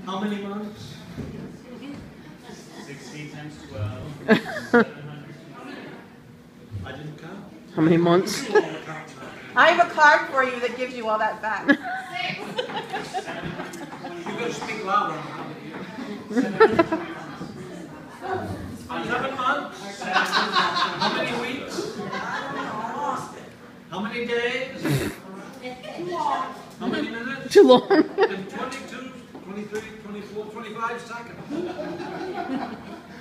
How many months? 16 times 12. 700. I didn't count. How many months? I have a card for you that gives you all that back. You better speak louder. 11 months. How many weeks? How many days? How many minutes? Too long. And 22, 23, 24, 25 seconds.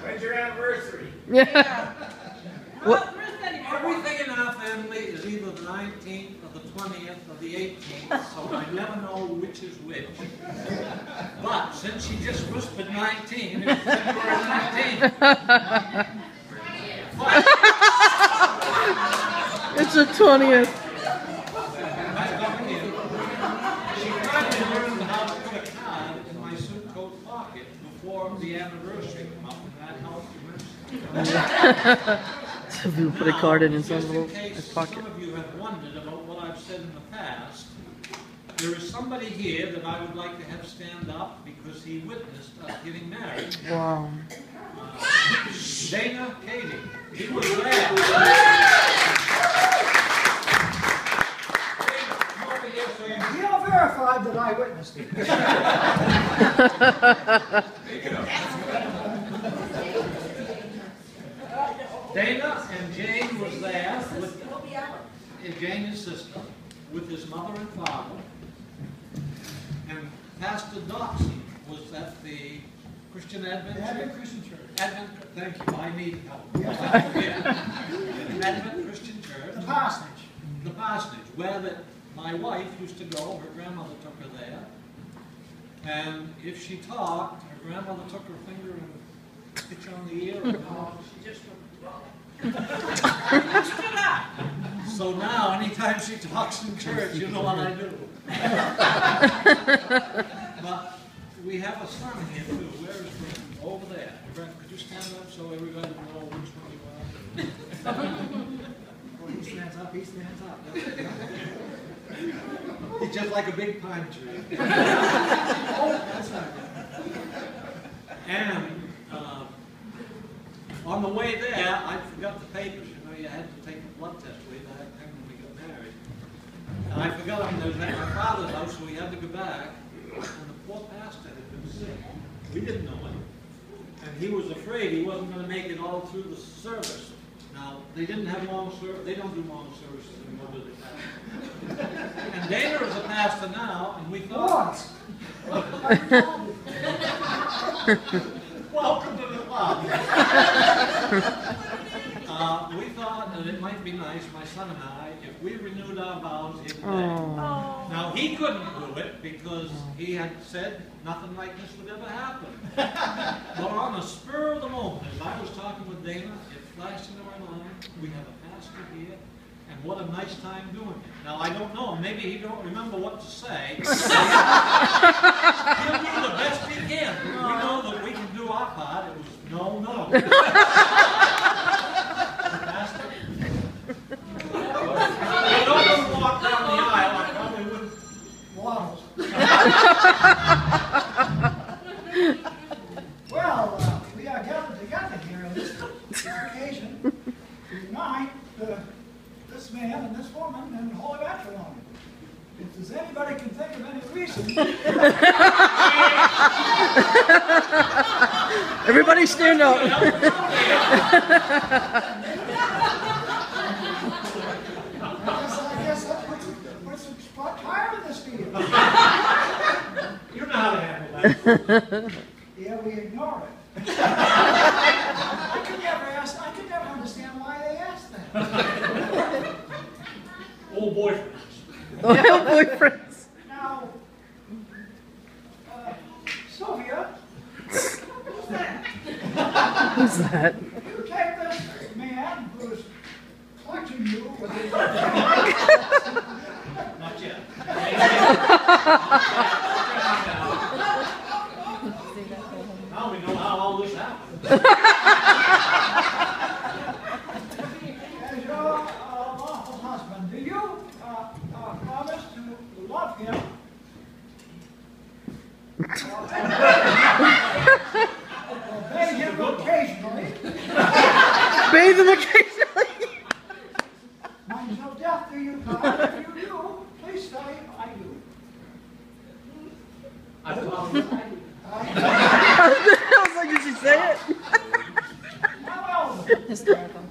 When's your anniversary? Yeah. What? Everything in our family is either the 19th or the 20th or the 18th, so I never know which is which. But since she just whispered 19, it's February 19th. It's the 20th. She finally learned how to put a card in my suit coat pocket before the anniversary came up, and that helped immensely. So we put a card in his envelope, Just in case his pocket. some of you have wondered about what I've said in the past, there is somebody here that I would like to have stand up because he witnessed us getting married. Wow. Dana Katie. He was there. Neil verified that I witnessed it. Dana and Jane was there with Jane, his sister, with his mother and father. And Pastor Doxey was at the Christian Advent Advent Christian Church. Advent, thank you, I need help. Advent Christian Church. The parsonage. The parsonage, where my wife used to go. Her grandmother took her there. And if she talked, her grandmother took her finger and hit you on the ear. And, she just so now, anytime she talks in church, you know what I do. But we have a son here too. Where is he? Over there. Could you stand up so everybody will know which one you are? When he stands up, he stands up. He's just like a big pine tree. That's not good. And on the way there, I forgot the papers. You know, you had to take a blood test way back then when we got married. And I forgot them. They was at my father's house, so we had to go back. And the poor pastor had been sick. We didn't know it. And he was afraid he wasn't going to make it all through the service. Now, they didn't have long service. They don't do long services anymore, do they? And Dana is a pastor now, and we thought... Welcome to the club. We thought that it might be nice, my son and I, if we renewed our vows here today. Oh. Now, he couldn't do it because he had said nothing like this would ever happen. But on the spur of the moment, as I was talking with Dana, it flashed into my mind, we have a pastor here, and what a nice time doing it. Now, I don't know, maybe he don't remember what to say. He'll do the best he can. We know that we can do our part. It was no, no. Pastor? If I don't walk down the aisle, I probably wouldn't waddle. Well, we are gathered together here on this occasion to unite this man and this woman in holy matrimony. If there's anybody can think of any reason... Everybody stand up. I guess that puts some spot fire in this field. You know how to handle that. Yeah, we ignore it. I could never understand why they asked that. Old boyfriends. Oh, boyfriends. Now, Sylvia, who's that? Who's that? You take this man who's clutching you with his... Not yet. Now we know how all this happened. As your lawful husband, do you promise to love him Bathe him occasionally. Bathe them occasionally. Mind no death do you, God. If you do, please say, I do. I thought, I was like, did she say it? Now, Hysterical.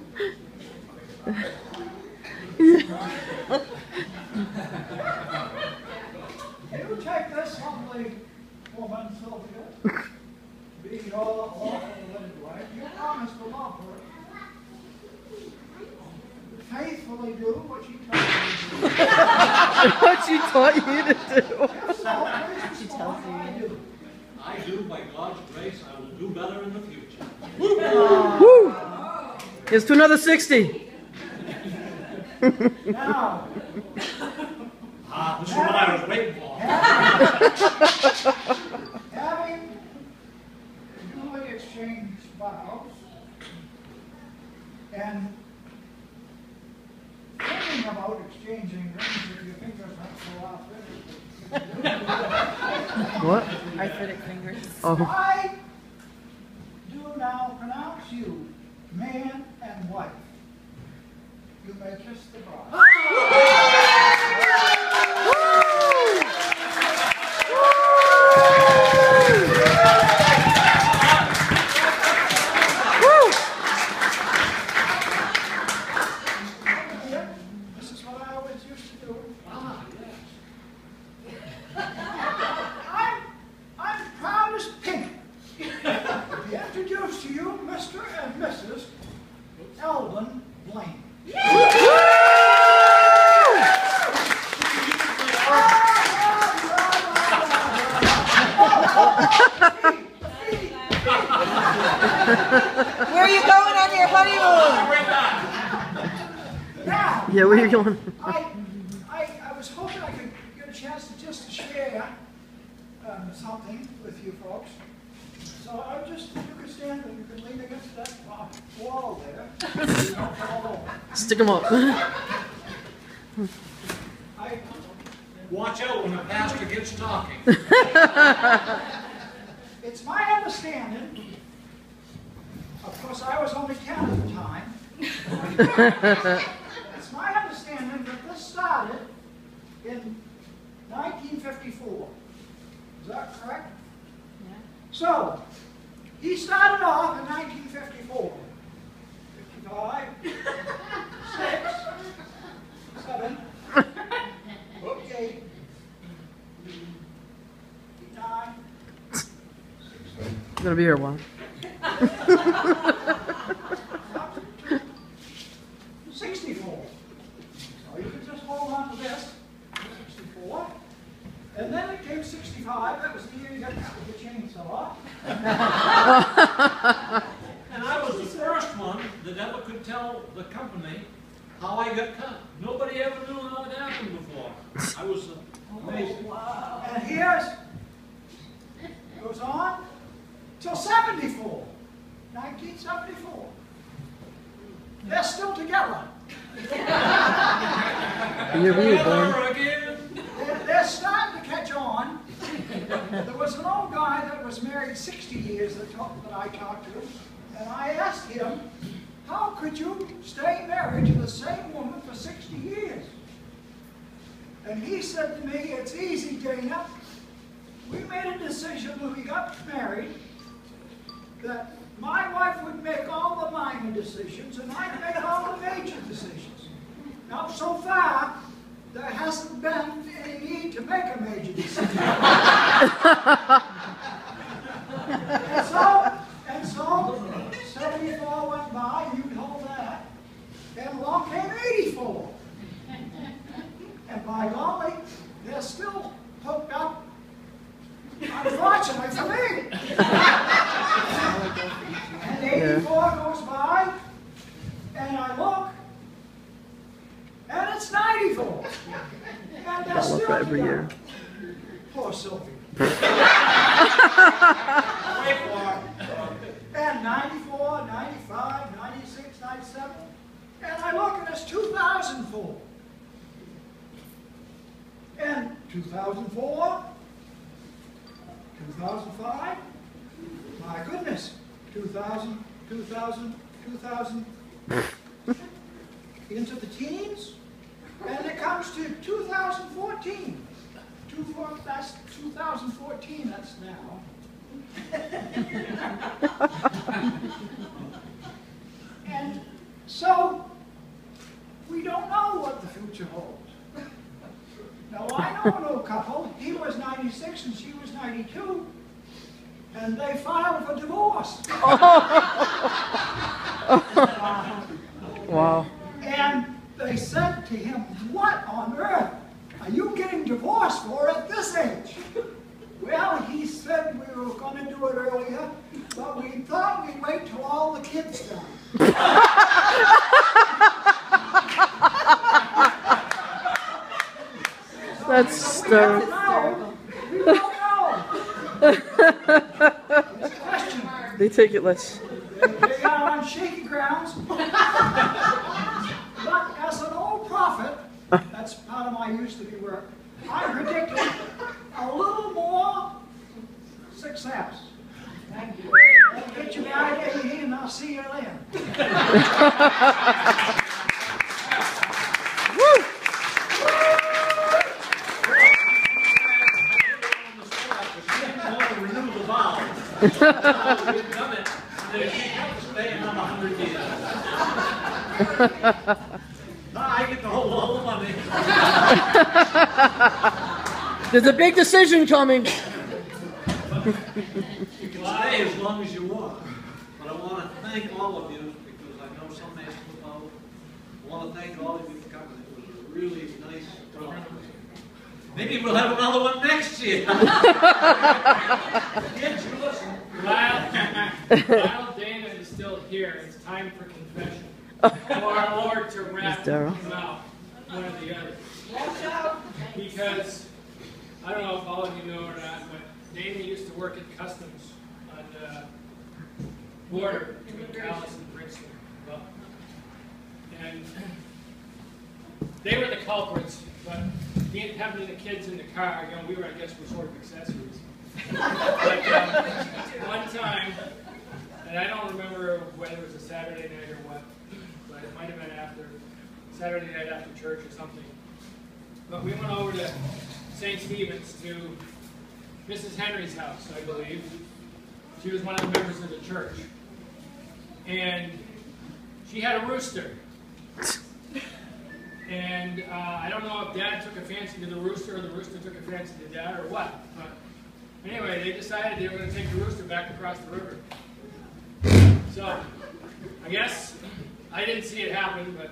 you take this lovely woman, Sylvia, be your lawful wedded wife. You promise to love her. Faithfully do what she tells you to do. What she taught you to do. If so, please She tells respond, you. I do. I do, by God's grace, I will do better in the future. Woo! Here's to another 60. Now, This is what I was waiting for. having duly exchanged vows and thinking about exchanging rings if your fingers aren't so arthritic. What? Arthritic fingers. Oh. I do now pronounce you man and wife. You may kiss the bride. This is what I always used to do. I'm proud as pink to introduce to you Mr. and Mrs. Eldon Blaney. Where are you going on your honeymoon? Now, Yeah, where are you going? I was hoping I could get a chance to just share something with you folks. So I just, you could stand and you could lean against that wall there. You don't fall over. Stick them up. I, Watch out when the pastor gets talking. it's my understanding, of course I was only 10 at the time, it's my understanding that this started in 1954. Is that correct? Yeah. So, he started off in 1954. 55, 6, 7, 8, 9, I'm gonna be here a while. 64. So you can just hold on to this. 64. And then it came 65. That was the year you got cut with the chainsaw. And I was the first one that ever could tell the company how I got cut. Nobody ever knew how it happened before. I was amazing. And here's, goes on till 74. 1974. They're still together. Year were you born? Never again. They're starting to catch on. There was an old guy that was married 60 years that I talked to, and I asked him, how could you stay married to the same woman for 60 years? And he said to me, it's easy, Dana. We made a decision when we got married that my wife would make all the minor decisions and I'd make all the major decisions. Now, so far, there hasn't been any need to make a major decision. and so, 74 went by, you know that, and along came 84. And by golly, they're still hooked up, unfortunately for me. And 84 goes by, and I look, and it's 94. And they're I look still every year. together. Poor Sylvie. And 94, 95, 96, 97. And I look, and it's 2004. And 2004, 2005, my goodness, 2000, 2000, 2000, into the teens, and it comes to 2014. That's 2014, that's now. And so, we don't know what the future holds. Now, I know an old couple, he was 96 and she was 92, and they filed for divorce. Wow. And they said to him, what on earth are you getting divorced for at this age? Well, he said we were going to do it earlier, but we thought we'd wait till all the kids died. That's So hysterical. we don't know. It's a question. They take it less. They are on shaky grounds. But as an old prophet, that's part of my used to be work, I predicted a little more success. Thank you. I'll get you married at 80 and I'll see you then. Renew the vows. We've done it, and then she got to stay another 100 years. I get to hold all the money. There's a big decision coming. You can stay as long as you want. But I want to thank all of you, because I know some may slip out. I want to thank all of you for coming. It was a really nice talk. Maybe we'll have another one next year. Kids, you listen. While Dana is still here, it's time for confession. For our Lord to wrap him out, one or the other. Because, I don't know if all of you know or not, but Dana used to work at Customs on the border between Dallas and Princeton. Well, and they were the culprits, but having the kids in the car, you know, we were, I guess, were sort of accessories. But one time, and I don't remember whether it was a Saturday night or what, but it might have been after Saturday night after church or something. But we went over to St. Stephen's to Mrs. Henry's house, I believe. She was one of the members of the church. And she had a rooster. And I don't know if Dad took a fancy to the rooster or the rooster took a fancy to Dad or what. But anyway, they decided they were going to take the rooster back across the river. So, I guess I didn't see it happen, but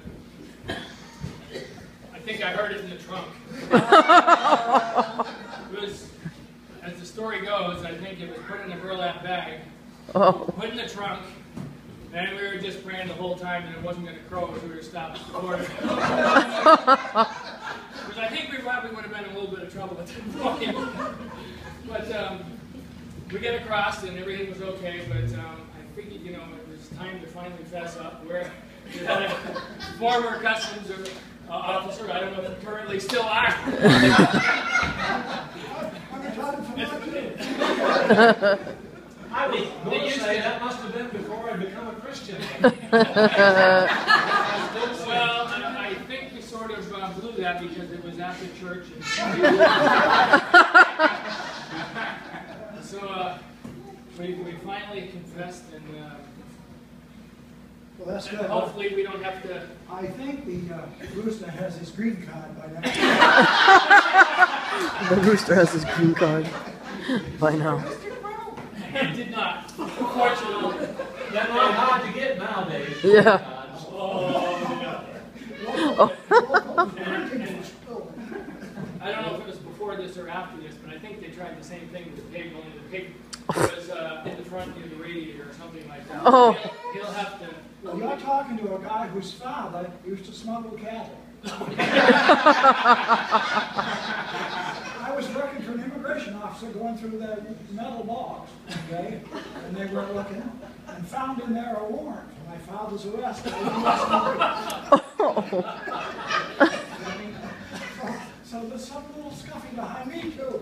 I think I heard it in the trunk. It was, as the story goes, I think it was put in a burlap bag, put in the trunk, and we were just praying the whole time that it wasn't going to crow as we were stopped at the border. Because I think we probably would have been in a little bit of trouble at that point. But we get across and everything was okay, but I figured, you know, it was time to finally fess up. We had a former customs officer, I don't know if you currently still are. I was going to say that must have been before I become a Christian. Well, I think we sort of blew that because it was after church. And so we finally confessed, and Well, that's good. hopefully we don't have to. I think the rooster has his green card by now. The rooster has his green card by now. It did not, unfortunately. They're not hard to get nowadays. Yeah. I don't know if it was before this or after this, but I think they tried the same thing with the pig, only the pig was in the front near the radiator or something like that. Oh. He'll have to. Well, you're talking to a guy whose father used to smuggle cattle. I was working for an immigration officer going through the metal box, okay, and they were looking and found in there a warrant for my father's arrest. So there's some little scuffing behind me too.